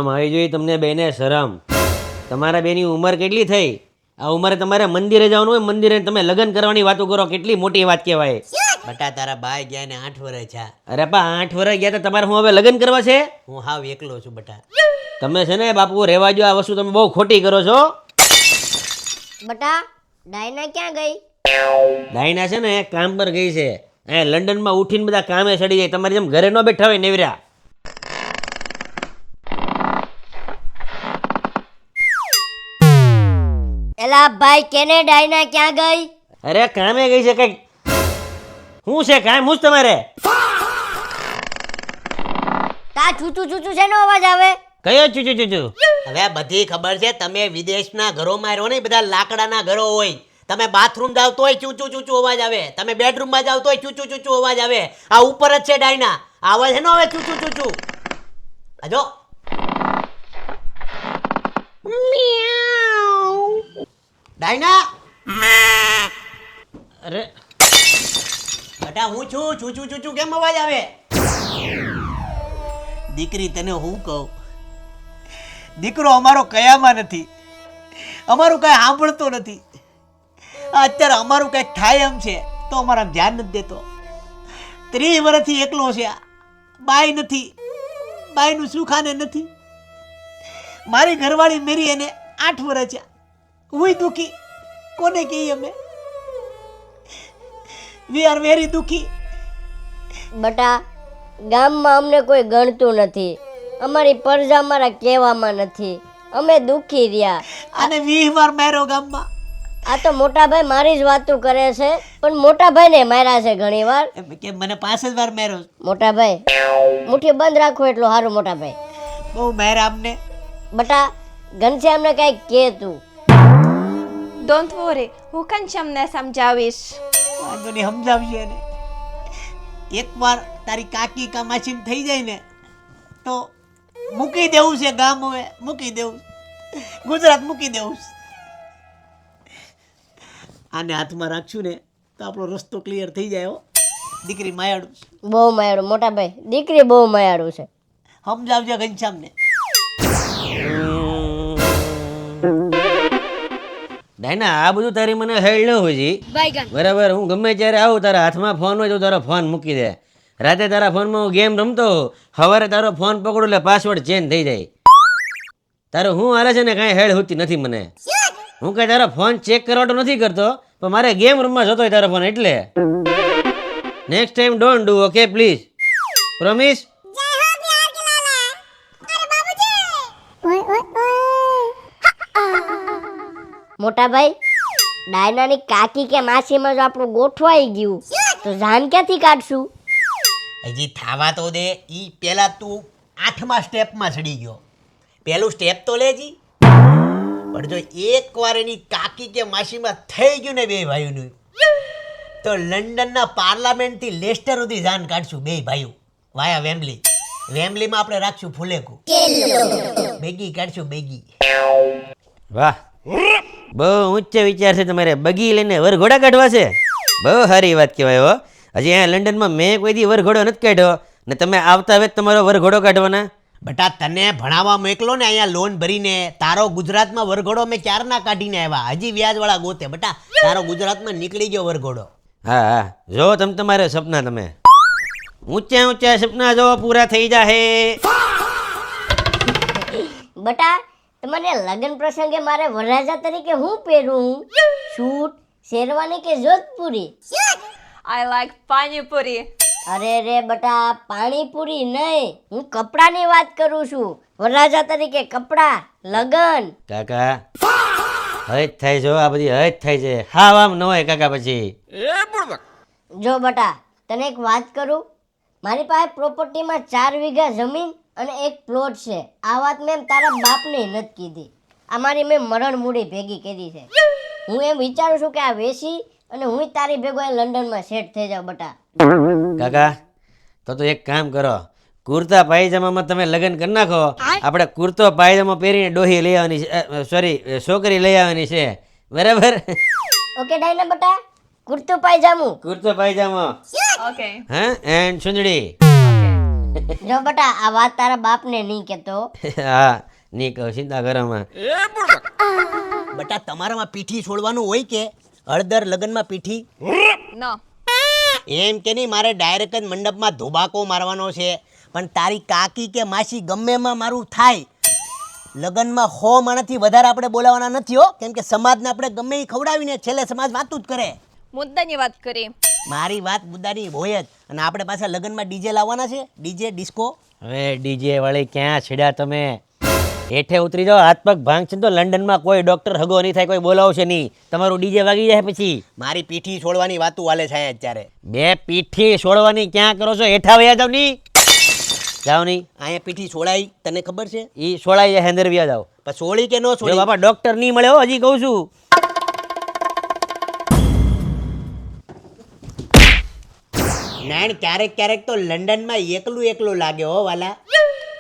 શરમ આવી જોઈએ તમને બેને, શરમ. તમારા બેની ઉંમર કેટલી થઈ? આ ઉંમરે તમારે મંદિરે જવાનું હોય, મંદિરે તમે લગ્ન કરવાની વાતો કરો, કેટલી મોટી વાત કહેવાય. બટા તારા ભાઈ ગયા ને 8 વર્ષ થયા. અરે પા 8 વર્ષ ગયા તો તમારે હું હવે લગ્ન કરવા છે? હું હાવ એકલો છું બટા. તમે છે ને બાપુ રહેવા જો, આ વસ્તુ તમે બહુ ખોટી કરો છો. બટા ડાયના ક્યાં ગઈ? ડાયના છે ને કામ પર ગઈ છે. અહીંયા લંડનમાં ઉઠીને બધા કામે ચડી જાય, તમારી જેમ ઘરે ન બેઠા હોય નેવરા. એલા ભાઈ કેને ડાયના ક્યાં ગઈ? અરે કામે ગઈ છે કઈક. શું છે કામ? હું જ તમારે તા છૂચું છૂચું શેનો અવાજ આવે? કયો ચૂચું ચૂચું? હવે બધી ખબર છે, તમે વિદેશના ઘરોમાં રહો ને, બધા લાકડાના ઘરો હોય. તમે બાથરૂમ જાવ તોય ચૂચું ચૂચું અવાજ આવે, તમે બેડરૂમમાં જાવ તોય ચૂચું ચૂચું અવાજ આવે. આ ઉપર જ છે ડાયના, આવાજ છે ને હવે ચૂચું ચૂચું. આજો ડાયના. અરે બટા હું છું, ચૂચું ચૂચું કેમ અવાજ આવે? દીકરી તને હું કહું, દીકરો અમારો કયામાં નથી, અમારું કઈ સાંભળતો નથી. અત્યારે અમારું કંઈક થાય એમ છે તો અમારા ધ્યાન નથી દેતો. 30 વર્ષથી એકલો છે, બાઈ નથી, બાઈનું સુખાને નથી. મારી ઘરવાળી મેરી એને 8 વર્ષ છે, હુંય દુખી. કોને કહીએ અમે? વી આર વેરી દુખી. બટા ગામમાં અમને કોઈ ગણતું નથી, અમારી પરજા અમારા કહેવામાં નથી, અમે દુખી રહ્યા. અને 20 વાર માર્યો ગામમાં. આ તો મોટા ભાઈ મારી જ વાતો કરે છે, પણ મોટા ભાઈને માર્યા છે ઘણી વાર. કે મને 5 વાર માર્યો. મોટા ભાઈ મુઠ્ઠી બંધ રાખો એટલું સારું. મોટા ભાઈ બહુ માર્યા અમને. બટા ઘનશ્યામને કઈક કે તું. ડોન્ટ વરી, હું ઘનશ્યામને સમજાવીશ. વાંધો નહીં, સમજાવજે એને. એકવાર તારી કાકી કા માસી થઈ જાય ને તો મૂકી દેવું છે ગામ, હવે મૂકી દેવું, ગુજરાત મૂકી દેવું. આને હાથમાં રાખશું ને તો આપણો રસ્તો ક્લિયર થઈ જાય. હો દીકરી માયાળું. બહુ માયાળું મોટા ભાઈ, દીકરી બહુ માયાળું છે. સમજાવજો ઘનશ્યામને. ડાયના આ બધું તારી મને હેડ ન હોય જી. બરાબર, હું ગમે ત્યારે આવું તારા હાથમાં ફોન હોય તો તારો ફોન મૂકી દે. રાતે તારા ફોનમાં હું ગેમ રમતો, સવારે તારો ફોન પકડું એટલે પાસવર્ડ ચેન્જ થઈ જાય. તારું હું હાલે છે ને કાંઈ હેડ હોતી નથી મને. હું કાંઈ તારો ફોન ચેક કરવા તો નથી કરતો, પણ મારે ગેમ રમવા જતો હોય તારો ફોન એટલે. Next time don't do, okay please, promise. મોટા ભાઈ ડાયનાની કાકી કે માસીમાં જો આપણું ગોઠવાઈ ગયું તો જાન ક્યાંથી કાઢશું? હજી થાવા તો દે. ઈ પેલા તું 8મા સ્ટેપમાં ચડી ગયો. પહેલું સ્ટેપ તો લેજી. પણ જો એકવાર એની કાકી કે માસીમાં થઈ ગયું ને બે ભાઈઓનું, તો લંડનના પાર્લામેન્ટથી લેસ્ટર સુધી જાન કાઢશું બે ભાઈઓ વાયા વેમ્બલી. વેમ્બલીમાં આપણે રાખશું ફુલેકું, બેગી કાઢશું બેગી. વાહ, બહુ ઊંચો વિચાર છે તમારે. બગી લઈને વરઘોડા કાઢવા છે, બહુ સારી વાત કહેવાય. હો હજી અહીંયા લંડનમાં મેં કોઈ દી વરઘોડો નથી કાઢ્યો ને તમે આવતા હવે તમારો વરઘોડો કાઢવાના. બટા તને ભણાવવા મોકલો ને અહીંયા લોન ભરીને, તારો ગુજરાતમાં વરઘોડો મેં ક્યારના કાઢીને આવ્યા, હજી વ્યાજવાળા ગોતે. બટા તારો ગુજરાતમાં નીકળી ગયો વરઘોડો. હા હા, જો તમે તમારે સપના, તમે ઊંચા ઊંચા સપના જો પૂરા થઈ જાહે. બટા તમારે લગ્ન પ્રસંગે મારે વરરાજા તરીકે હું પહેરું? સૂટ, શેરવાની કે જોધપુરી? I like panipuri. અરે રે બટા, પાણીપુરી નહીં, હું કપડાની વાત કરું છું. વરરાજા તરીકે કપડા, લગન. કાકા હજ થાય છે, આ બધી હજ થાય છે. હા આમ ન હોય કાકા પછી. જો બટા તને એક વાત કરું, મારી પાસે પ્રોપર્ટીમાં 4 વીઘા જમીન અને એક પ્લોટ છે. આ વાત મેં તારા બાપને નથી કીધી, આ મારી મેં મરણ મૂડી ભેગી કરી છે. હું એમ વિચારું છું કે આ વેચી અને હું તારી ભેગો લંડનમાં સેટ થઈ જાઉં. બટા કાકા તો એક કામ કરો, કુર્તા પાયજામામાં તમે લગ્ન કરી નાખો. આપણે કુર્તો પાયજામા પહેરીને ડોહી લઈ આવવાની છે, સોરી છોકરી લઈ આવવાની છે. બરાબર? ઓકે ડાયના બટા, કુર્તો પાયજામું. કુર્તો પાયજામો. Okay. હા, એન્ડ સુંદડી. જો બટા આ વાત તારા બાપને નહીં કહેતો. હા નહીં કહું, ચિંતા કરવામાં. બટા તમારામાં પીઠી છોડવાનું હોય કે હળદર લગનમાં પીઠી? No. એમ કે નહીં, મારે ડાયરેક્ટ જ મંડપમાં ધોબાકો મારવાનો છે. પણ તારી કાકી કે માસી ગમે એમાં મારું થાય, લગ્નમાં 100 માણસથી વધારે આપણે બોલાવવાના નથી હો. કેમ કે સમાજને આપણે ગમે એ ખવડાવીને છેલ્લે સમાજ વાતું જ કરે. મુદ્દાની વાત કરી. મારી વાત મુદ્દાની હોય જ. અને આપણે પાછા લગ્નમાં ડીજે લાવવાના છે, ડીજે ડિસ્કો. હવે ડીજે વાળી ક્યાં છેડ્યા તમે? હેઠે ઉતરી જાઓ, હાથ પગ ભાંગ છે તો લંડનમાં કોઈ ડોક્ટર હગો નહીં થાય, કોઈ બોલાવશે નહીં. તમારું ડીજે વાગી જાય પછી. મારી પીઠી છોડવાની વાતું હાલે છે અત્યારે. બે પીઠી છોડવાની ક્યાં કરો છો? હેઠા વયા જાવ નહીં, જાઓ નહીં. અહીંયા પીઠી છોડાઈ તને ખબર છે? ઈ છોડાઈ જાય, હેન્દર વ્યા જાવ. પણ છોડી કે ન જો છોડી? બાપા ડોક્ટર નહીં મળે હો, હજી કહું છું. નાણ ક્યારેક ક્યારેક તો લંડનમાં એકલું લાગે હો વાલા.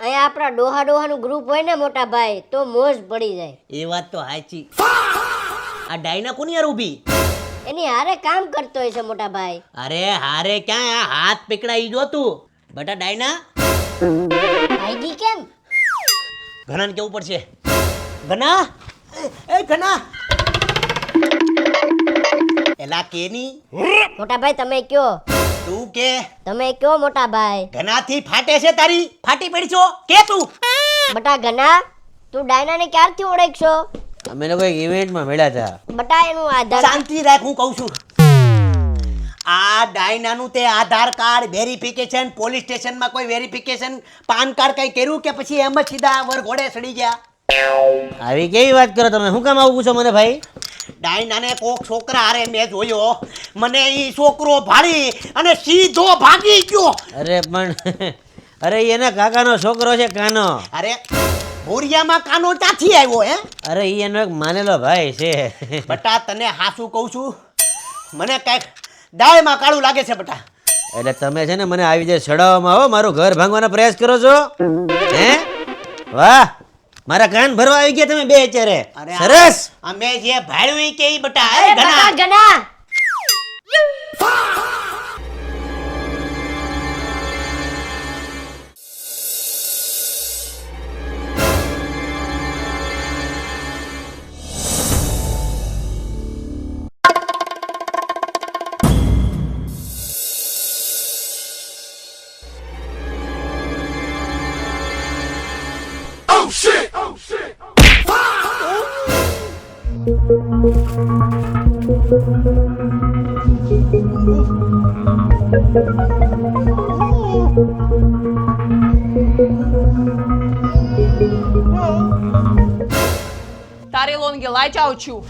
અહીંયા આપણા ડોહાનું ગ્રુપ હોય ને મોટા ભાઈ તો મોજ પડી જાય. એ વાત તો સાચી. આ ડાયના કોની યાર ઊભી? એની હારે કામ કરતો હોય છે મોટા ભાઈ. અરે હારે ક્યાં, આ હાથ પકડાઈ જો તું. બટા ડાયના આઈડી કેમ? ઘણાને કેવું પડશે. ઘણા એ ઘણા એલા કેની મોટા ભાઈ તમે કયો, તું કે તમે કયો મોટા ભાઈ. ઘણાથી ફાટે છે તારી, ફાટી પડી છો કે તું? બટા ઘના તું ડાયનાને ક્યારથી ઓળખશો? અમે લોકો એક ઇવેન્ટમાં મળ્યા હતા. બટા એનું આધાર શાંતિ રાખ, હું કહું છું. આ ડાયનાનું તે આધાર કાર્ડ વેરિફિકેશન, પોલીસ સ્ટેશનમાં કોઈ વેરિફિકેશન, પાન કાર્ડ કઈ કર્યું કે પછી એમ જ સીધા વરઘોડે ચડી ગયા? આવી કેવી વાત કરો તમે? શું કામ આવું પૂછો મને ભાઈ? ડાયનાને કોક છોકરા હારે મેં જોયો, મને ઈ છોકરો ભાળી અને સીધો ભાગી ગયો. અરે પણ અરે ઈ એના કાકાનો છોકરો છે, કાનો. અરે ભોરિયામાં કાનો ચાથી આવ્યો હે? અરે ઈ એનો એક માનેલો ભાઈ છે. બટા તને હાસું કહું છું, મને કઈક દાળમાં કાળું લાગે છે બટા. એટલે તમે છે ને મને આવી રીતે સડાવવામાં આવો, મારું ઘર ભાંગવાનો પ્રયાસ કરો છો હે? વાહ, મારા કાન ભરવા આવી ગયા તમે બે અત્યારે. સરસ. અમે જે ભાડ્યું ઈ કે ઈ બટા. અરે બટા ઘના તારી લોંગી લાઈ જાઉં છું.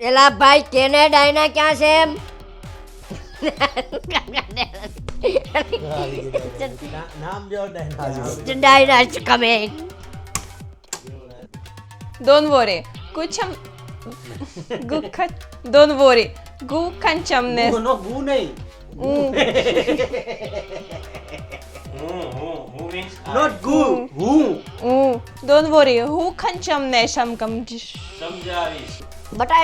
એલા ભાઈ કેને ડાયના ક્યાં છે એમ? Diana is coming. Don't worry. Kucham. Don't worry. Gu kanchamne. નો ગુ નહીં. Not ગુ, હું. Don't worry. Who kanchamne shamkam. બટા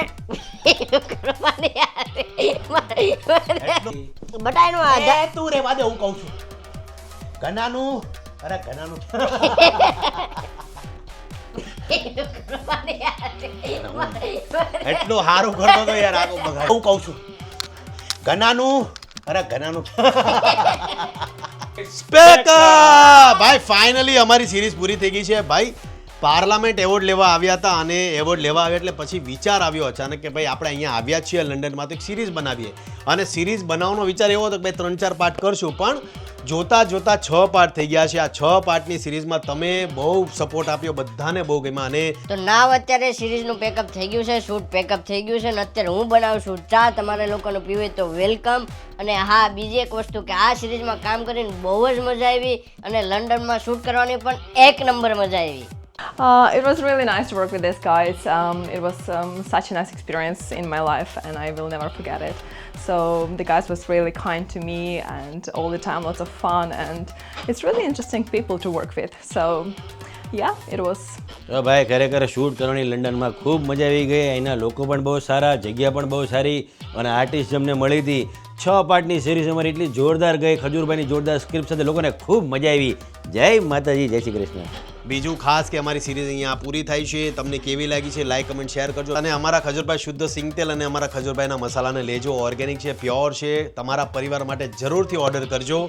બટા એનું આધાર એ તું રેવા દે, હું કહું છું. ઘનાનું, અરે ઘનાનું એટલું સારું કરતો તો યાર, આગો બગાડ. હું કહું છું ઘનાનું, અરે ઘનાનું ભાઈ ફાઇનલી અમારી સિરીઝ પૂરી થઈ ગઈ છે ભાઈ. પાર્લામેન્ટ એવોર્ડ લેવા આવ્યા હતા અને એવોર્ડ લેવા આવ્યા એટલે પછી વિચાર આવ્યો અચાનક કે ભાઈ આપણે અહીંયા આવ્યા છીએ લંડનમાં તો એક સિરીઝ બનાવીએ. અને સિરીઝ બનાવવાનો વિચાર એવો હતો કે ભાઈ 3-4 પાર્ટ કરશું, પણ જોતા 6 પાર્ટ થઈ ગયા છે. આ 6 પાર્ટની સિરીઝમાં તમે બહુ સપોર્ટ આપ્યો, બધાને બહુ ગમ્યા. અને તો નાવ અત્યારે સિરીઝનું પેકઅપ થઈ ગયું છે, શૂટ પેકઅપ થઈ ગયું છે, અને અત્યારે હું બનાવું છું ચા. તમારે લોકોને પીવે તો વેલકમ. અને હા, બીજી એક વસ્તુ કે આ સિરીઝમાં કામ કરીને બહુ જ મજા આવી અને લંડનમાં શૂટ કરવાની પણ એક નંબર મજા આવી. It was really nice to work with these guys. It was such a nice experience in my life, and I will never forget it. So the guys was really kind to me, and all the time lots of fun, and it's really interesting people to work with. So yeah, it was. તો ભાઈ ખરેખર shoot કરવાની લંડનમાં ખૂબ મજા આવી ગઈ. અહીંના લોકો પણ બહુ સારા, જગ્યા પણ બહુ સારી, અને આર્ટિસ્ટ અમને મળી હતી. 6 પાર્ટની સિરીઝ અમારી એટલી જોરદાર ગઈ, ખજૂરભાઈની જોરદાર સ્ક્રિપ્ટ સાથે લોકોને ખૂબ મજા આવી. જય માતાજી, જય શ્રી કૃષ્ણ. બીજું ખાસ કે અમારી સિરીઝ અહીંયા પૂરી થાય છે. તમને કેવી લાગી છે લાઈક કમેન્ટ શેર કરજો. અને અમારા ખજૂરભાઈ શુદ્ધ સિંગતેલ અને અમારા ખજૂરભાઈના મસાલાને લેજો. ઓર્ગેનિક છે, પ્યોર છે. તમારા પરિવાર માટે જરૂરથી ઓર્ડર કરજો.